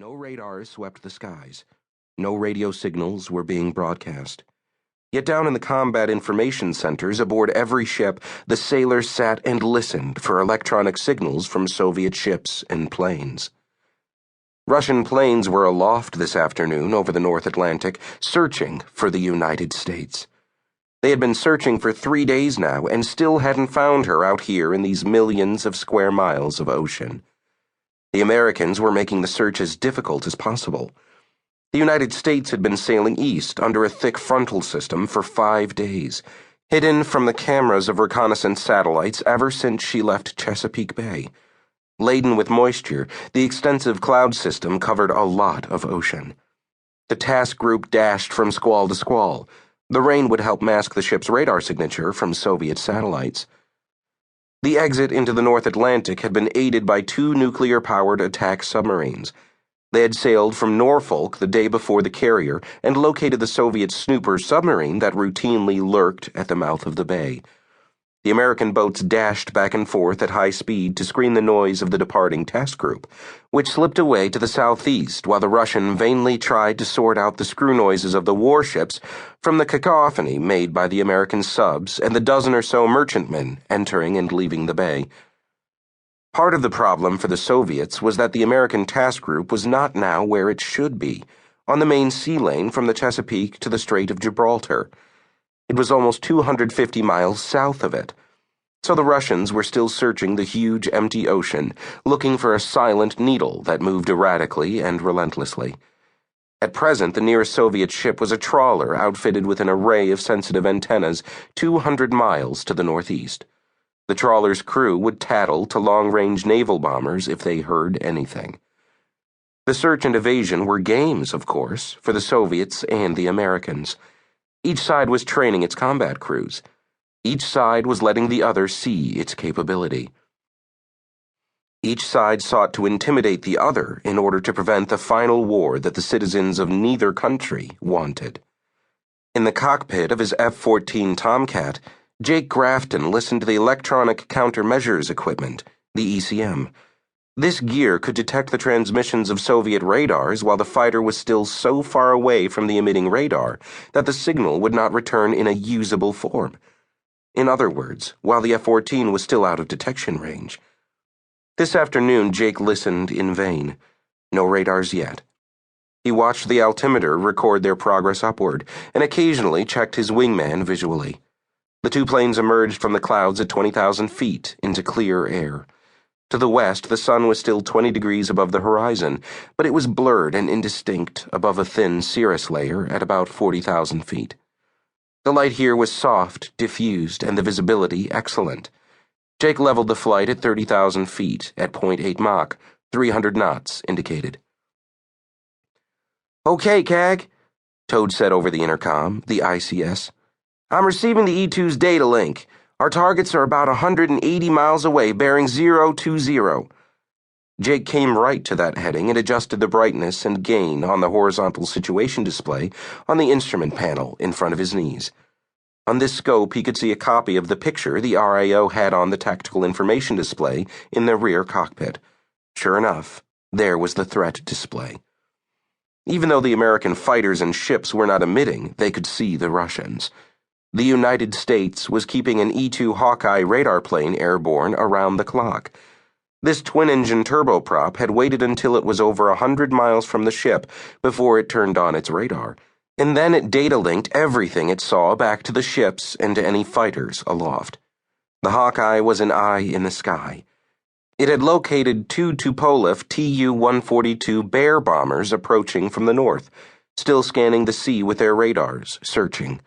No radars swept the skies. No radio signals were being broadcast. Yet down in the combat information centers aboard every ship, the sailors sat and listened for electronic signals from Soviet ships and planes. Russian planes were aloft this afternoon over the North Atlantic, searching for the United States. They had been searching for 3 days now and still hadn't found her out here in these millions of square miles of ocean. The Americans were making the search as difficult as possible. The United States had been sailing east under a thick frontal system for 5 days, hidden from the cameras of reconnaissance satellites ever since she left Chesapeake Bay. Laden with moisture, the extensive cloud system covered a lot of ocean. The task group dashed from squall to squall. The rain would help mask the ship's radar signature from Soviet satellites. The exit into the North Atlantic had been aided by 2 nuclear-powered attack submarines. They had sailed from Norfolk the day before the carrier and located the Soviet snooper submarine that routinely lurked at the mouth of the bay. The American boats dashed back and forth at high speed to screen the noise of the departing task group, which slipped away to the southeast while the Russian vainly tried to sort out the screw noises of the warships from the cacophony made by the American subs and the dozen or so merchantmen entering and leaving the bay. Part of the problem for the Soviets was that the American task group was not now where it should be, on the main sea lane from the Chesapeake to the Strait of Gibraltar. It was almost 250 miles south of it. So the Russians were still searching the huge empty ocean, looking for a silent needle that moved erratically and relentlessly. At present, the nearest Soviet ship was a trawler outfitted with an array of sensitive antennas 200 miles to the northeast. The trawler's crew would tattle to long-range naval bombers if they heard anything. The search and evasion were games, of course, for the Soviets and the Americans. Each side was training its combat crews. Each side was letting the other see its capability. Each side sought to intimidate the other in order to prevent the final war that the citizens of neither country wanted. In the cockpit of his F-14 Tomcat, Jake Grafton listened to the electronic countermeasures equipment, the ECM. This gear could detect the transmissions of Soviet radars while the fighter was still so far away from the emitting radar that the signal would not return in a usable form. In other words, while the F-14 was still out of detection range. This afternoon, Jake listened in vain. No radars yet. He watched the altimeter record their progress upward and occasionally checked his wingman visually. The 2 planes emerged from the clouds at 20,000 feet into clear air. To the west, the sun was still 20 degrees above the horizon, but it was blurred and indistinct above a thin cirrus layer at about 40,000 feet. The light here was soft, diffused, and the visibility excellent. Jake leveled the flight at 30,000 feet at 0.8 Mach, 300 knots indicated. "Okay, CAG," Toad said over the intercom, the ICS. "I'm receiving the E2's data link. Our targets are about 180 miles away, bearing 020. Jake came right to that heading and adjusted the brightness and gain on the horizontal situation display on the instrument panel in front of his knees. On this scope, he could see a copy of the picture the RIO had on the tactical information display in the rear cockpit. Sure enough, there was the threat display. Even though the American fighters and ships were not emitting, they could see the Russians. The United States was keeping an E-2 Hawkeye radar plane airborne around the clock. This twin-engine turboprop had waited until it was over 100 miles from the ship before it turned on its radar, and then it data-linked everything it saw back to the ships and to any fighters aloft. The Hawkeye was an eye in the sky. It had located 2 Tupolev Tu-142 Bear bombers approaching from the north, still scanning the sea with their radars, searching.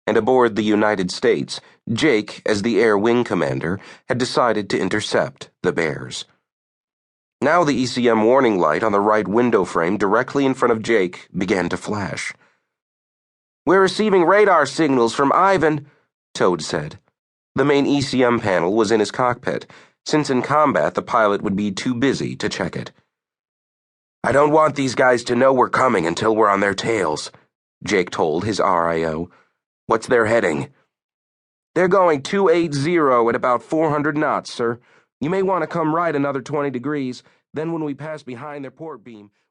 And aboard the United States, Jake, as the air wing commander, had decided to intercept the Bears. Now the ECM warning light on the right window frame directly in front of Jake began to flash. "We're receiving radar signals from Ivan," Toad said. The main ECM panel was in his cockpit, since in combat the pilot would be too busy to check it. "I don't want these guys to know we're coming until we're on their tails," Jake told his RIO. "What's their heading?" "They're going 280 at about 400 knots, sir. You may want to come right another 20 degrees. Then when we pass behind their port beam,